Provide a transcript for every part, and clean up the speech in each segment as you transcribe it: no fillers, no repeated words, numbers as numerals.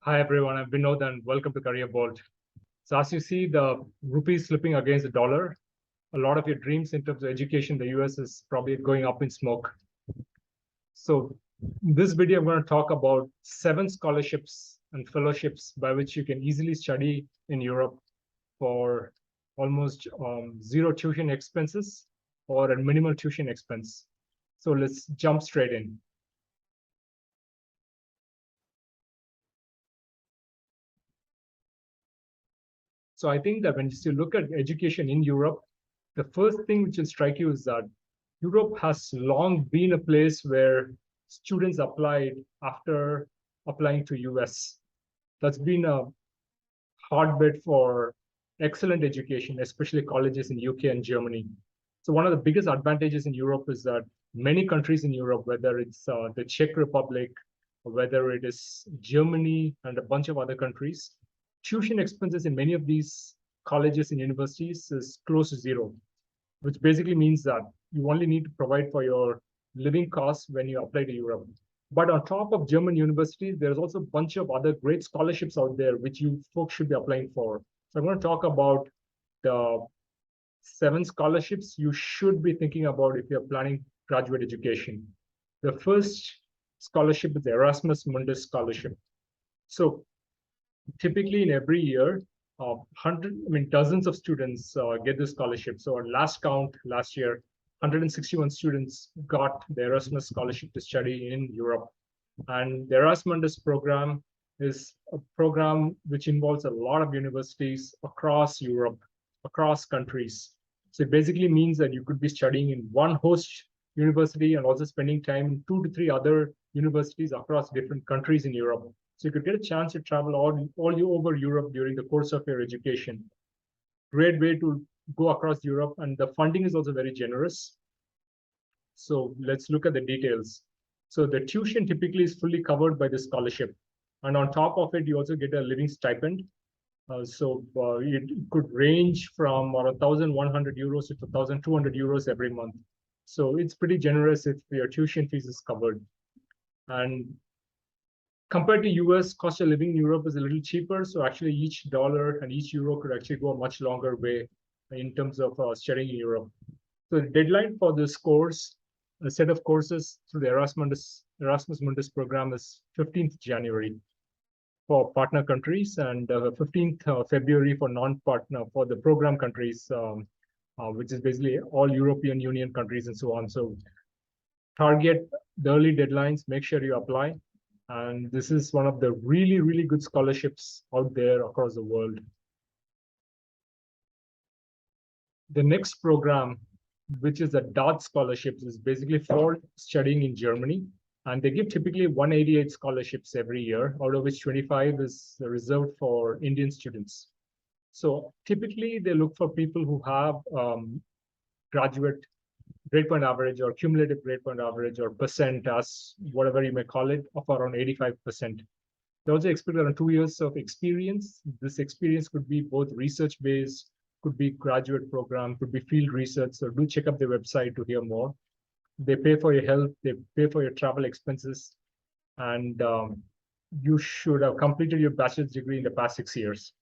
Hi everyone, I'm Vinod and welcome to Career Bolt. So as you see, the rupee is slipping against the dollar. A lot of your dreams in terms of education in the US is probably going up in smoke. So in this video, I'm going to talk about 7 scholarships and fellowships by which you can easily study in Europe for almost zero tuition expenses or a minimal tuition expense. So let's jump straight in. So I think that when you look at education in Europe, the first thing which will strike you is that Europe has long been a place where students applied after applying to US. That's been a hotbed for excellent education, especially colleges in UK and Germany. So one of the biggest advantages in Europe is that many countries in Europe, whether it's the Czech Republic, or whether it is Germany and a bunch of other countries, tuition expenses in many of these colleges and universities is close to zero, which basically means that you only need to provide for your living costs when you apply to Europe. But on top of German universities, there's also a bunch of other great scholarships out there which you folks should be applying for. So I'm going to talk about the 7 scholarships you should be thinking about if you're planning graduate education. The first scholarship is the Erasmus Mundus Scholarship. So typically in every year, dozens of students get this scholarship. So on last count last year, 161 students got the Erasmus Scholarship to study in Europe. And the Erasmus Mundus program is a program which involves a lot of universities across Europe, across countries. So it basically means that you could be studying in one host university and also spending time in 2 to 3 other universities across different countries in Europe. So you could get a chance to travel all over Europe during the course of your education. Great way to go across Europe, and the funding is also very generous. So let's look at the details. So the tuition typically is fully covered by the scholarship. And on top of it, you also get a living stipend. It could range from 1,100 euros to 1,200 euros every month. So it's pretty generous if your tuition fees is covered. And compared to US, cost of living in Europe is a little cheaper. So actually each dollar and each euro could actually go a much longer way in terms of studying in Europe. So the deadline for this course, a set of courses through the Erasmus Mundus program is 15th January for partner countries and 15th February for non-partner, for the program countries, which is basically all European Union countries and so on. So target the early deadlines, make sure you apply. And this is one of the really, really good scholarships out there across the world. The next program, which is a DAAD Scholarship, is basically for studying in Germany. And they give typically 188 scholarships every year, out of which 25 is reserved for Indian students. So typically they look for people who have graduate grade point average or cumulative grade point average or percent, as whatever you may call it, of around 85%. They also expect around 2 years of experience. This experience could be both research-based, could be graduate program, could be field research. So do check up their website to hear more. They pay for your health, they pay for your travel expenses, and you should have completed your bachelor's degree in the past 6 years.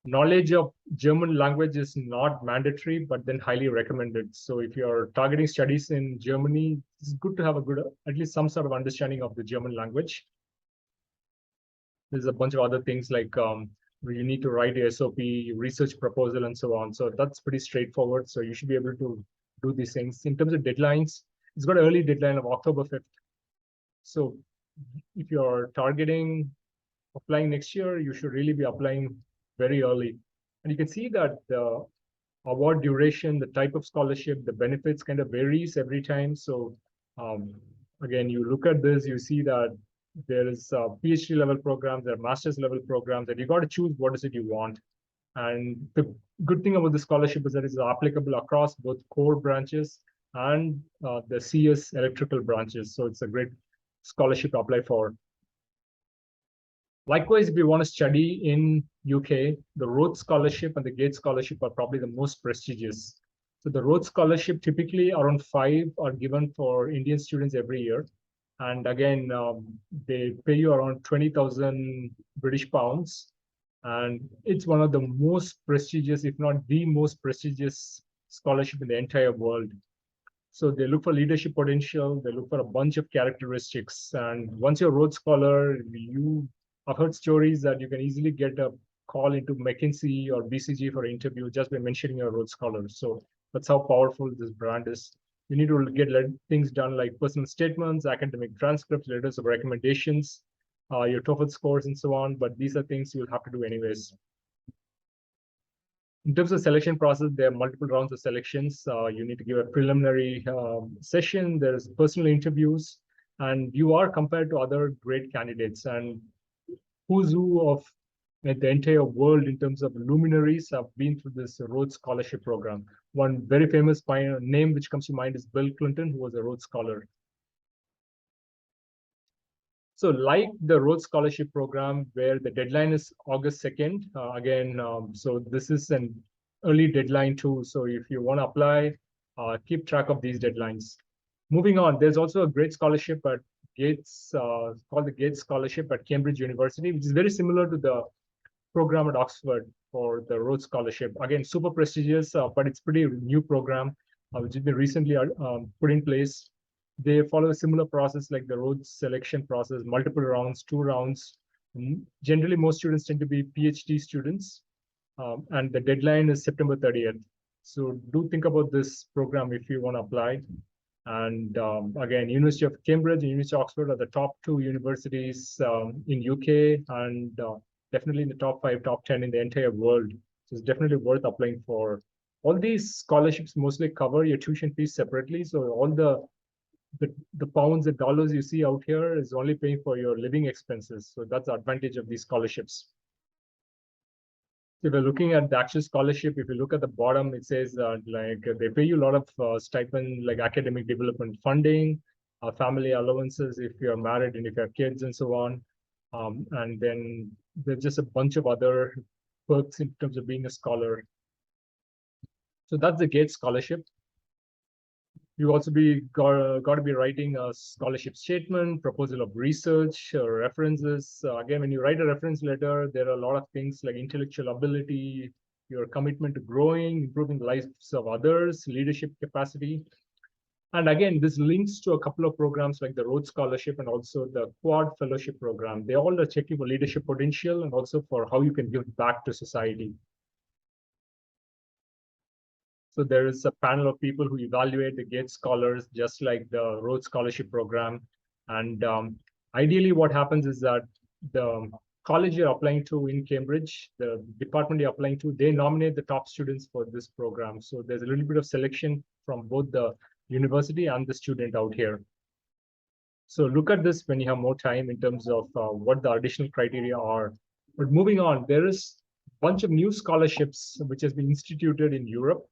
Knowledge of German language is not mandatory, but then highly recommended. So if you're targeting studies in Germany, it's good to have a good, at least some sort of understanding of the German language. There's a bunch of other things like where you need to write a SOP, research proposal, and so on. So that's pretty straightforward. So you should be able to do these things. In terms of deadlines, it's got an early deadline of October 5th. So if you're targeting applying next year, you should really be applying very early. And you can see that the award duration, the type of scholarship, the benefits kind of varies every time. So again, you look at this, you see that there is PhD level programs, there are master's level programs, and you got to choose what is it you want. And the good thing about the scholarship is that it's applicable across both core branches and the CS electrical branches. So it's a great scholarship to apply for. Likewise, if you want to study in UK, the Rhodes Scholarship and the DAAD Scholarship are probably the most prestigious. So the Rhodes Scholarship, typically around 5 are given for Indian students every year. And again, they pay you around 20,000 British pounds. And it's one of the most prestigious, if not the most prestigious scholarship in the entire world. So they look for leadership potential. They look for a bunch of characteristics. And once you're a Rhodes Scholar, I've heard stories that you can easily get a call into McKinsey or BCG for an interview just by mentioning your Rhodes Scholar. So that's how powerful this brand is. You need to get things done like personal statements, academic transcripts, letters of recommendations, your TOEFL scores, and so on. But these are things you'll have to do anyways. In terms of selection process, there are multiple rounds of selections. You need to give a preliminary session. There's personal interviews, and you are compared to other great candidates. And who's who of the entire world in terms of luminaries have been through this Rhodes Scholarship program. One very famous name which comes to mind is Bill Clinton, who was a Rhodes Scholar. So like the Rhodes Scholarship program, where the deadline is August 2nd, so this is an early deadline too. So if you want to apply, keep track of these deadlines. Moving on, there's also a great scholarship at Gates, called the Gates Scholarship at Cambridge University, which is very similar to the program at Oxford for the Rhodes Scholarship. Again, super prestigious, but it's pretty new program, which has been recently put in place. They follow a similar process like the Rhodes selection process, multiple rounds, 2 rounds. Generally, most students tend to be PhD students, and the deadline is September 30th. So do think about this program if you want to apply. And again, University of Cambridge and University of Oxford are the top 2 universities in UK, and definitely in the top 5, top 10 in the entire world. So it's definitely worth applying for. All these scholarships mostly cover your tuition fees separately. So all the pounds and dollars you see out here is only paying for your living expenses. So that's the advantage of these scholarships. If you're looking at the actual scholarship, if you look at the bottom, it says like they pay you a lot of stipend, like academic development funding, family allowances if you're married and if you have kids and so on. And then there's just a bunch of other perks in terms of being a scholar. So that's the Gates Scholarship. You also got to be writing a scholarship statement, proposal of research, references. Again, when you write a reference letter, there are a lot of things like intellectual ability, your commitment to growing, improving the lives of others, leadership capacity. And again, this links to a couple of programs like the Rhodes Scholarship and also the Quad Fellowship Program. They all are checking for leadership potential and also for how you can give back to society. So there is a panel of people who evaluate the Gates scholars, just like the Rhodes Scholarship program. And ideally, what happens is that the college you're applying to in Cambridge, the department you're applying to, they nominate the top students for this program. So there's a little bit of selection from both the university and the student out here. So look at this when you have more time in terms of what the additional criteria are. But moving on, there is a bunch of new scholarships which has been instituted in Europe.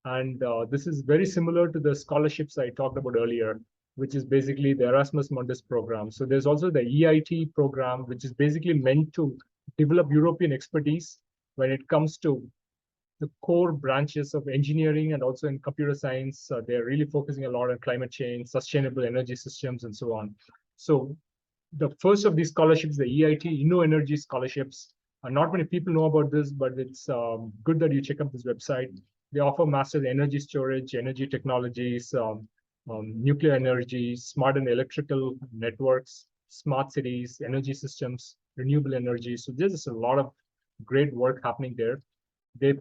And this is very similar to the scholarships I talked about earlier, which is basically the Erasmus Mundus program. So there's also the EIT program, which is basically meant to develop European expertise when it comes to the core branches of engineering and also in computer science. They're really focusing a lot on climate change, sustainable energy systems, and so on. So the first of these scholarships, the EIT Innoenergy Scholarships, not many people know about this, but it's good that you check out this website. They offer master's energy storage, energy technologies, nuclear energy, smart and electrical networks, smart cities, energy systems, renewable energy. So there's just a lot of great work happening there. They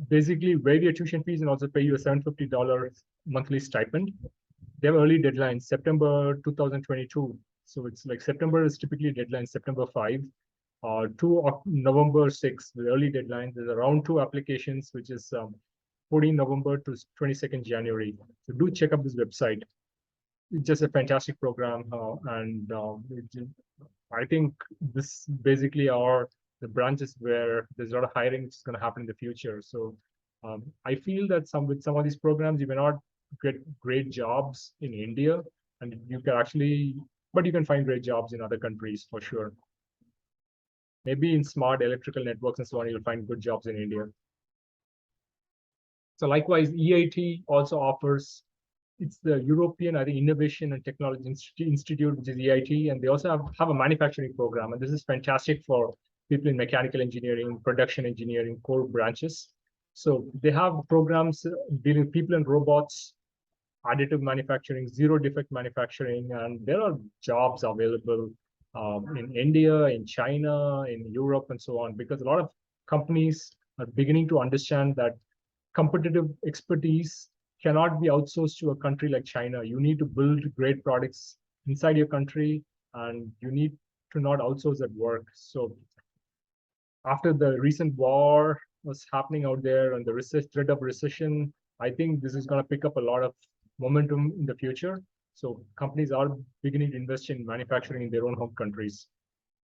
basically waive your tuition fees and also pay you a $750 monthly stipend. They have early deadlines, September 2022. So it's like September is typically deadline, September 5. To November 6, the early deadline. There's a round 2 applications, which is 14 November to 22nd January. So do check up this website. It's just a fantastic program. I think this basically are the branches where there's a lot of hiring which is going to happen in the future. So I feel that with some of these programs, you may not get great jobs in India, and you can actually, but you can find great jobs in other countries for sure. Maybe in smart electrical networks and so on, you'll find good jobs in India. So likewise, EIT also offers it's the European, I think, Innovation and Technology Institute, which is EIT, and they also have a manufacturing program. And this is fantastic for people in mechanical engineering, production engineering, core branches. So they have programs dealing with people and robots, additive manufacturing, zero defect manufacturing, and there are jobs available in India, in China, in Europe, and so on, because a lot of companies are beginning to understand that competitive expertise cannot be outsourced to a country like China. You need to build great products inside your country, and you need to not outsource that work. So after the recent war was happening out there and the threat of recession, I think this is going to pick up a lot of momentum in the future. So companies are beginning to invest in manufacturing in their own home countries.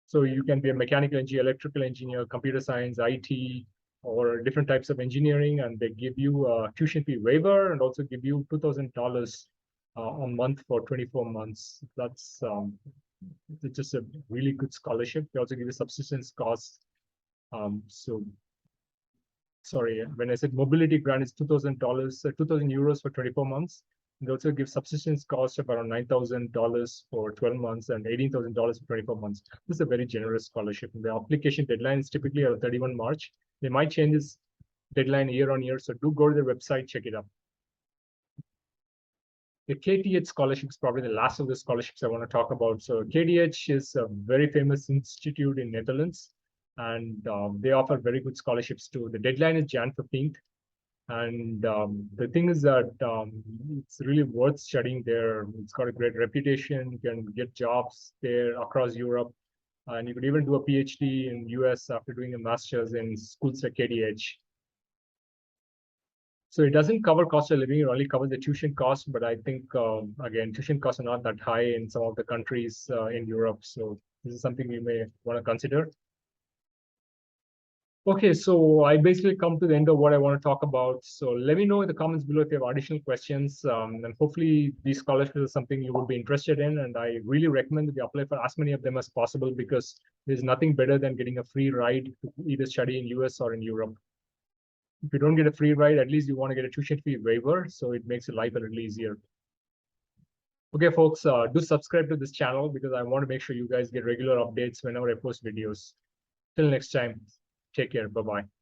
So you can be a mechanical engineer, electrical engineer, computer science, IT, or different types of engineering, and they give you a tuition fee waiver and also give you $2,000 a month for 24 months. That's it's just a really good scholarship. They also give you subsistence costs. So sorry, when I said mobility grant, it's $2,000, 2,000 euros for 24 months. They also give subsistence cost of around $9,000 for 12 months and $18,000 for 24 months. This is a very generous scholarship. And the application deadline is typically on 31 March. They might change this deadline year on year, so do go to their website, check it out. The KTH Scholarship is probably the last of the scholarships I want to talk about. So KTH is a very famous institute in Netherlands, and they offer very good scholarships too. The deadline is Jan 15th. And the thing is that it's really worth studying there. It's got a great reputation. You can get jobs there across Europe. And you could even do a PhD in US after doing a master's in schools like KTH. So it doesn't cover cost of living, it only covers the tuition cost. But I think, again, tuition costs are not that high in some of the countries in Europe. So this is something you may want to consider. Okay, so I basically come to the end of what I want to talk about. So let me know in the comments below if you have additional questions. And hopefully these scholarships are something you would be interested in. And I really recommend that you apply for as many of them as possible, because there's nothing better than getting a free ride to either study in US or in Europe. If you don't get a free ride, at least you want to get a tuition fee waiver, so it makes your life a little easier. Okay, folks, do subscribe to this channel because I want to make sure you guys get regular updates whenever I post videos. Till next time, take care. Bye-bye.